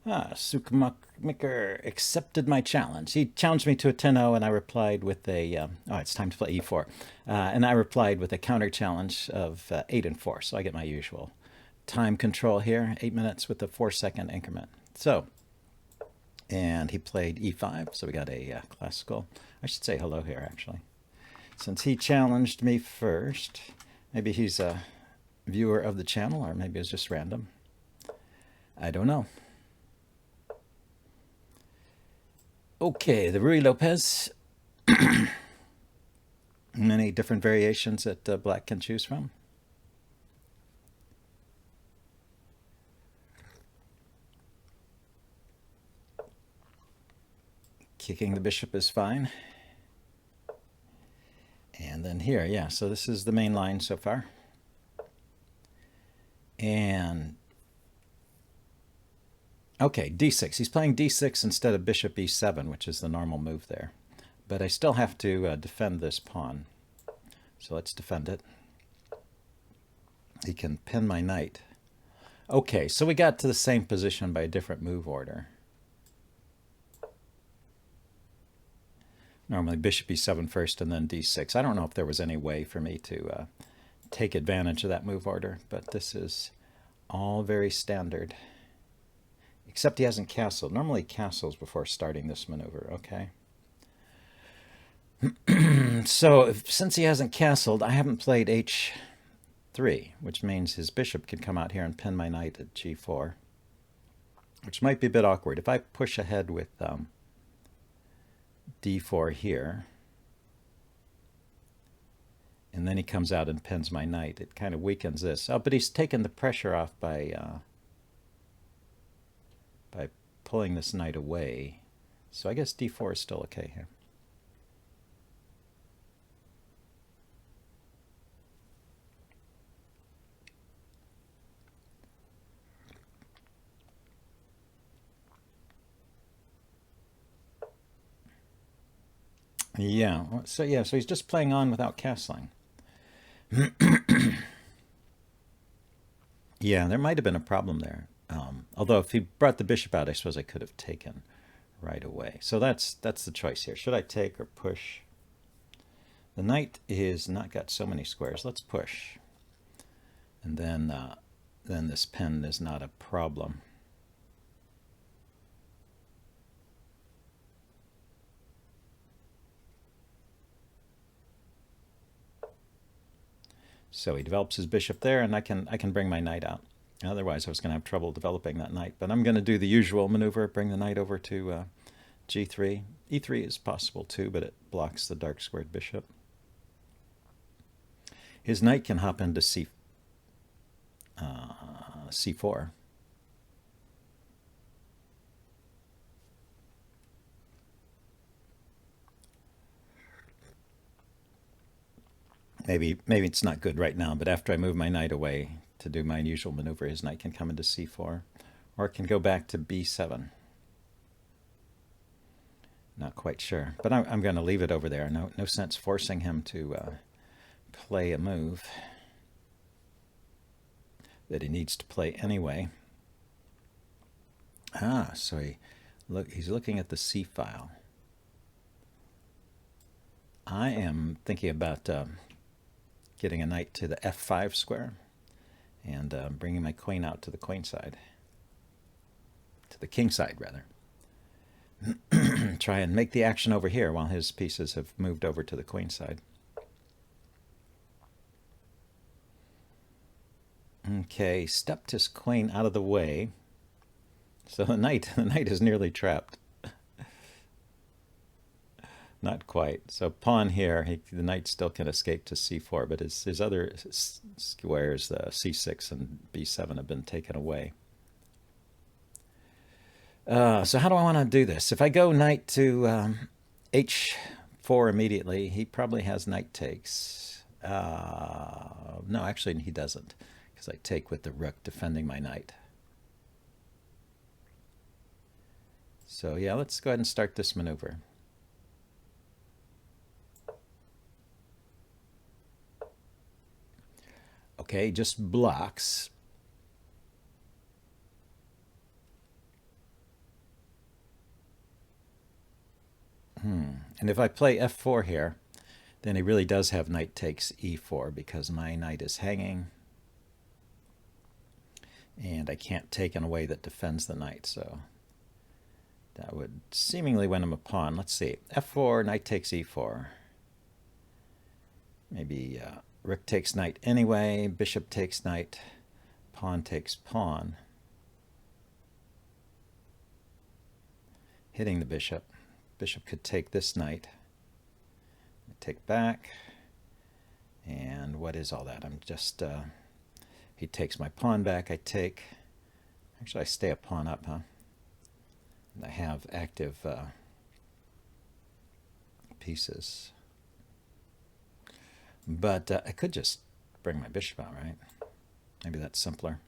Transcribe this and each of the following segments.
Sukmakmaker accepted my challenge. He challenged me to a 10-0, and I replied with a, oh, it's time to play e4. And I replied with a counter challenge of 8 and 4. So I get my usual time control here, 8 minutes with a 4-second increment. So, and he played e5, so we got a classical. I should say hello here, actually. Since he challenged me first, maybe he's a viewer of the channel, or maybe it's just random. I don't know. Okay, the Ruy Lopez. Many different variations that black can choose from. Kicking the bishop is fine. And then here, yeah, so this is the main line so far. And okay, d6. He's playing d6 instead of bishop e7, which is the normal move there. But I still have to defend this pawn. So let's defend it. He can pin my knight. Okay, so we got to the same position by a different move order. Normally bishop e7 first and then d6. I don't know if there was any way for me to take advantage of that move order, but this is all very standard. Except he hasn't castled. Normally he castles before starting this maneuver, okay? So since he hasn't castled, I haven't played h3, which means his bishop can come out here and pin my knight at g4, which might be a bit awkward. If I push ahead with d4 here, and then he comes out and pins my knight, it kind of weakens this. Oh, but he's taken the pressure off by pulling this knight away. So I guess d4 is still okay here. Yeah, so he's just playing on without castling. Yeah, there might have been a problem there. Although if he brought the bishop out, I suppose I could have taken right away. So that's the choice here. Should I take or push? The knight is not got so many squares. Let's push. And then this pin is not a problem. So he develops his bishop there, and I can bring my knight out. Otherwise, I was going to have trouble developing that knight. But I'm going to do the usual maneuver, bring the knight over to g3. e3 is possible too, but it blocks the dark squared bishop. His knight can hop into c4. Maybe it's not good right now, but after I move my knight away to do my usual maneuver, his knight can come into c4, or it can go back to b7. Not quite sure, but I'm going to leave it over there. No sense forcing him to play a move that he needs to play anyway. So he's looking at the c file. I am thinking about getting a knight to the f5 square and bringing my queen out to the queenside, to the kingside rather. Try and make the action over here while his pieces have moved over to the queenside. Okay, stepped his queen out of the way, so the knight is nearly trapped. Not quite. So pawn here, the knight still can escape to c4, but his other squares, c6 and b7, have been taken away. So how do I want to do this? If I go knight to h4 immediately, he probably has knight takes. No, actually he doesn't, because I take with the rook defending my knight. So yeah, let's go ahead and start this maneuver. Okay, just blocks. And if I play f4 here, then he really does have knight takes e4 because my knight is hanging. And I can't take in a way that defends the knight, so that would seemingly win him a pawn. Let's see. f4, knight takes e4. Maybe rook takes knight anyway, bishop takes knight, pawn takes pawn. Hitting the bishop. Bishop could take this knight. Take back. And what is all that? I'm just... he takes my pawn back. I take... Actually, I stay a pawn up, huh? And I have active pieces. But I could just bring my bishop out, right? Maybe that's simpler.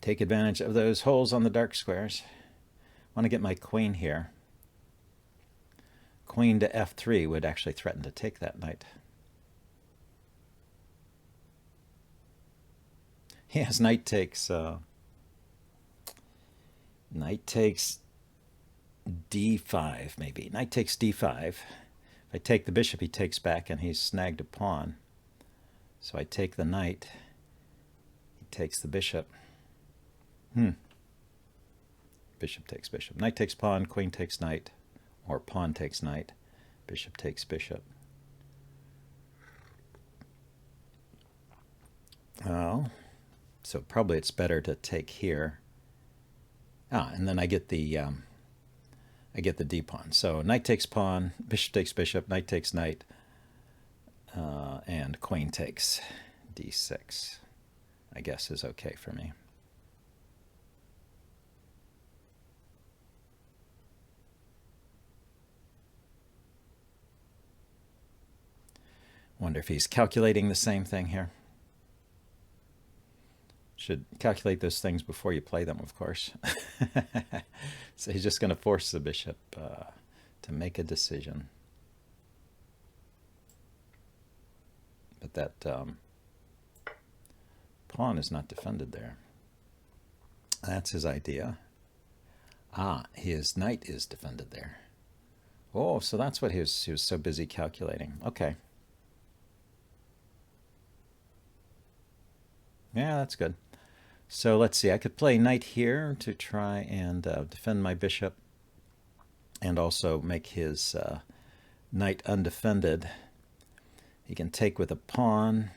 Take advantage of those holes on the dark squares. I want to get my queen here. Queen to f3 would actually threaten to take that knight. Yes, knight takes d5 maybe. Knight takes d5. If I take the bishop, he takes back and he's snagged a pawn. So I take the knight. He takes the bishop. Bishop takes bishop. Knight takes pawn, queen takes knight, or pawn takes knight, bishop takes bishop. Oh, so probably it's better to take here. And then I get the d pawn. So knight takes pawn, bishop takes bishop, knight takes knight, and queen takes d6. I guess is okay for me. Wonder if he's calculating the same thing here. Should calculate those things before you play them, of course. So he's just going to force the bishop to make a decision. But that pawn is not defended there. That's his idea. His knight is defended there. Oh, so that's what he was so busy calculating. Okay. Yeah, that's good. So let's see. I could play knight here to try and defend my bishop and also make his knight undefended. He can take with a pawn.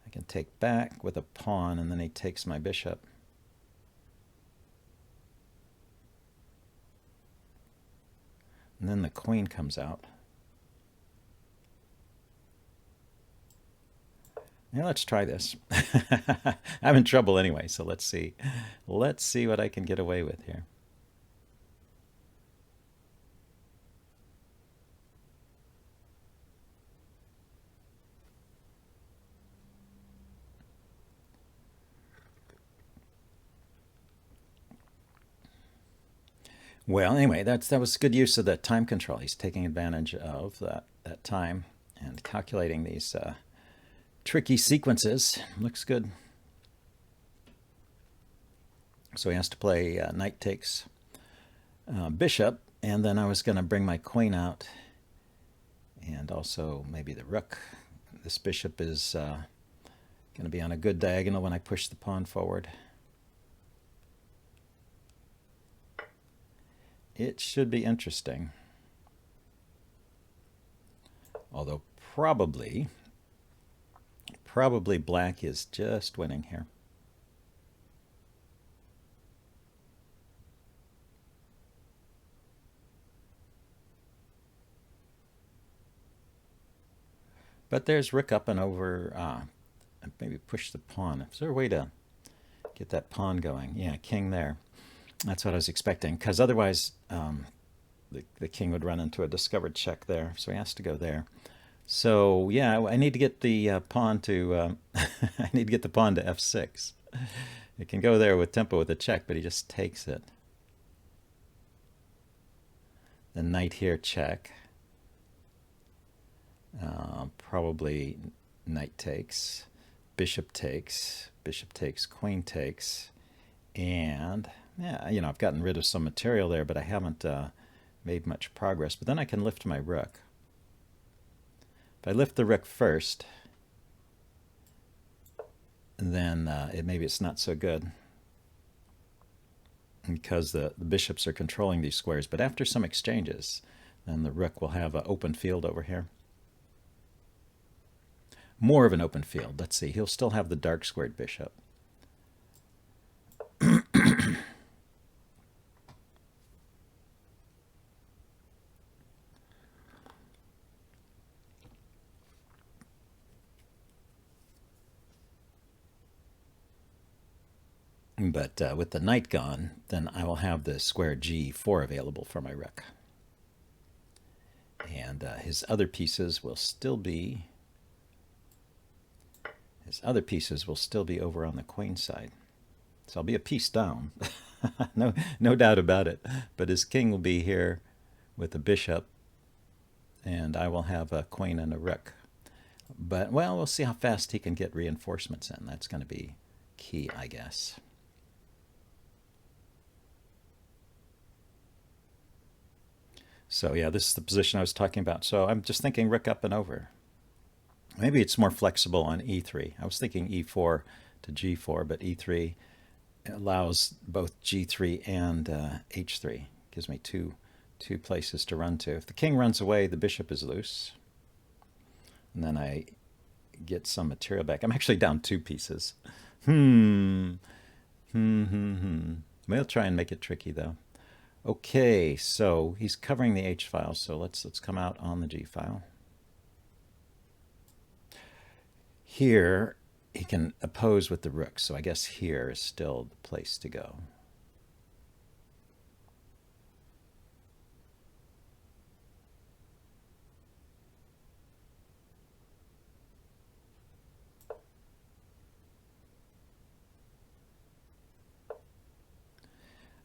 I can take back with a pawn, and then he takes my bishop. And then the queen comes out. Yeah, let's try this. I'm in trouble anyway, so let's see. Let's see what I can get away with here. Well, anyway, that was good use of the time control. He's taking advantage of that time and calculating these tricky sequences. Looks good. So he has to play knight takes bishop, and then I was going to bring my queen out and also maybe the rook. This bishop is going to be on a good diagonal when I push the pawn forward. It should be interesting. Although probably black is just winning here. But there's rook up and over. Maybe push the pawn. Is there a way to get that pawn going? Yeah, king there. That's what I was expecting, because otherwise the king would run into a discovered check there. So he has to go there. So yeah, I need to get the pawn to I need to get the pawn to f6. It can go there with tempo with a check, but he just takes it. The knight here check. Probably knight takes, bishop takes, queen takes, And yeah, you know, I've gotten rid of some material there, but I haven't made much progress. But then I can lift my rook. If I lift the rook first, then maybe it's not so good because the bishops are controlling these squares. But after some exchanges, then the rook will have an open field over here. More of an open field. Let's see. He'll still have the dark squared bishop. But with the knight gone, then I will have the square g4 available for my rook. And his other pieces will still be over on the queen side. So I'll be a piece down. no doubt about it. But his king will be here with a bishop, and I will have a queen and a rook. But, well, we'll see how fast he can get reinforcements in. That's going to be key, I guess. So, yeah, this is the position I was talking about. So I'm just thinking rook up and over. Maybe it's more flexible on e3. I was thinking e4 to g4, but e3 allows both g3 and h3. Gives me two places to run to. If the king runs away, the bishop is loose. And then I get some material back. I'm actually down 2 pieces. We'll try and make it tricky, though. Okay, so he's covering the H file, so let's come out on the G file. Here, he can oppose with the rook, so I guess here is still the place to go.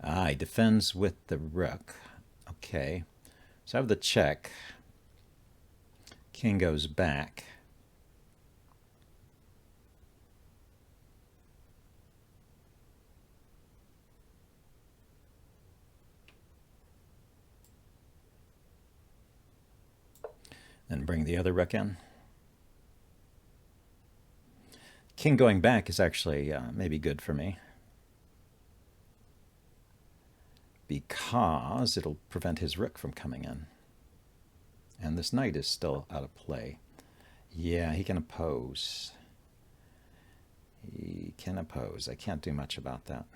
Ah, he defends with the rook. Okay, so I have the check. King goes back. Then bring the other rook in. King going back is actually maybe good for me, because it'll prevent his rook from coming in. And this knight is still out of play. Yeah, he can oppose. He can oppose. I can't do much about that.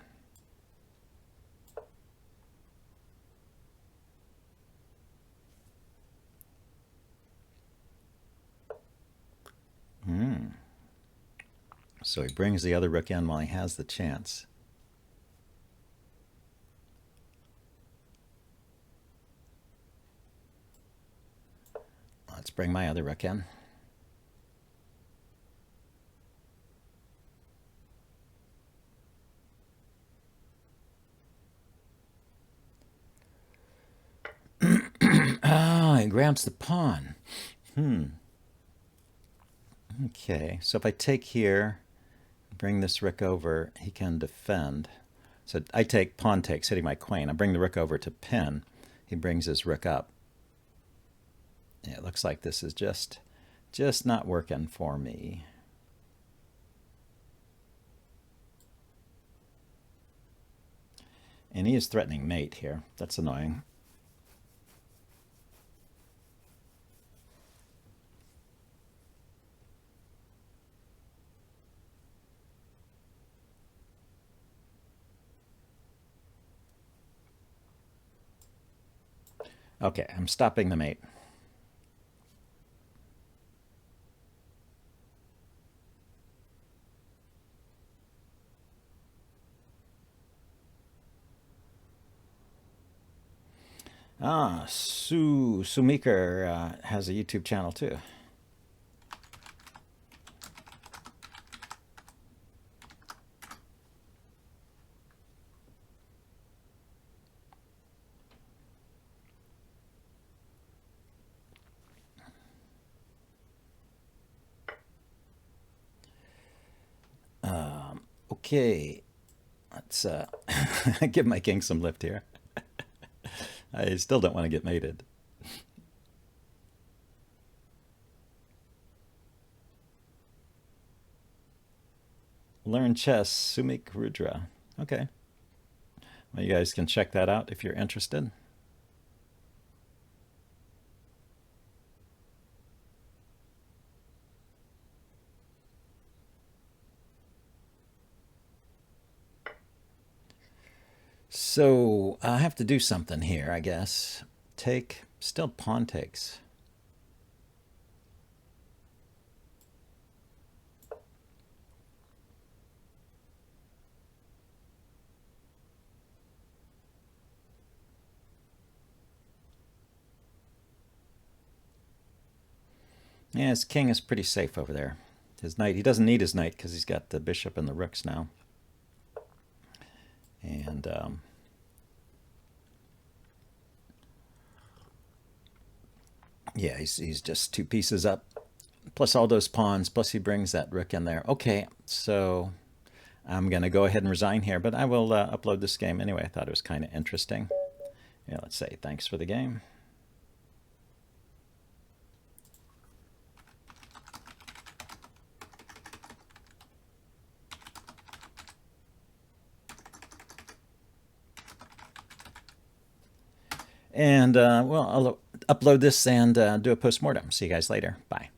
So he brings the other rook in while he has the chance. Let's bring my other rook in. Ah, he grabs the pawn. Okay, so if I take here, bring this rook over, he can defend. So I take pawn takes, hitting my queen. I bring the rook over to pin. He brings his rook up. Yeah, it looks like this is just not working for me. And he is threatening mate here. That's annoying. Okay, I'm stopping the mate. Ah, Sumiker has a YouTube channel too. Okay, Let's give my king some lift here. I still don't want to get mated. Learn chess, Sumik Rudra. Okay. Well, you guys can check that out if you're interested. So I have to do something here, I guess. Take, still pawn takes. Yeah, his king is pretty safe over there. His knight, he doesn't need his knight because he's got the bishop and the rooks now. And yeah, he's just 2 pieces up, plus all those pawns, plus he brings that rook in there. Okay, so I'm going to go ahead and resign here, but I will upload this game anyway. I thought it was kind of interesting. Yeah, let's say thanks for the game. And well, I'll upload this and do a post-mortem. See you guys later. Bye.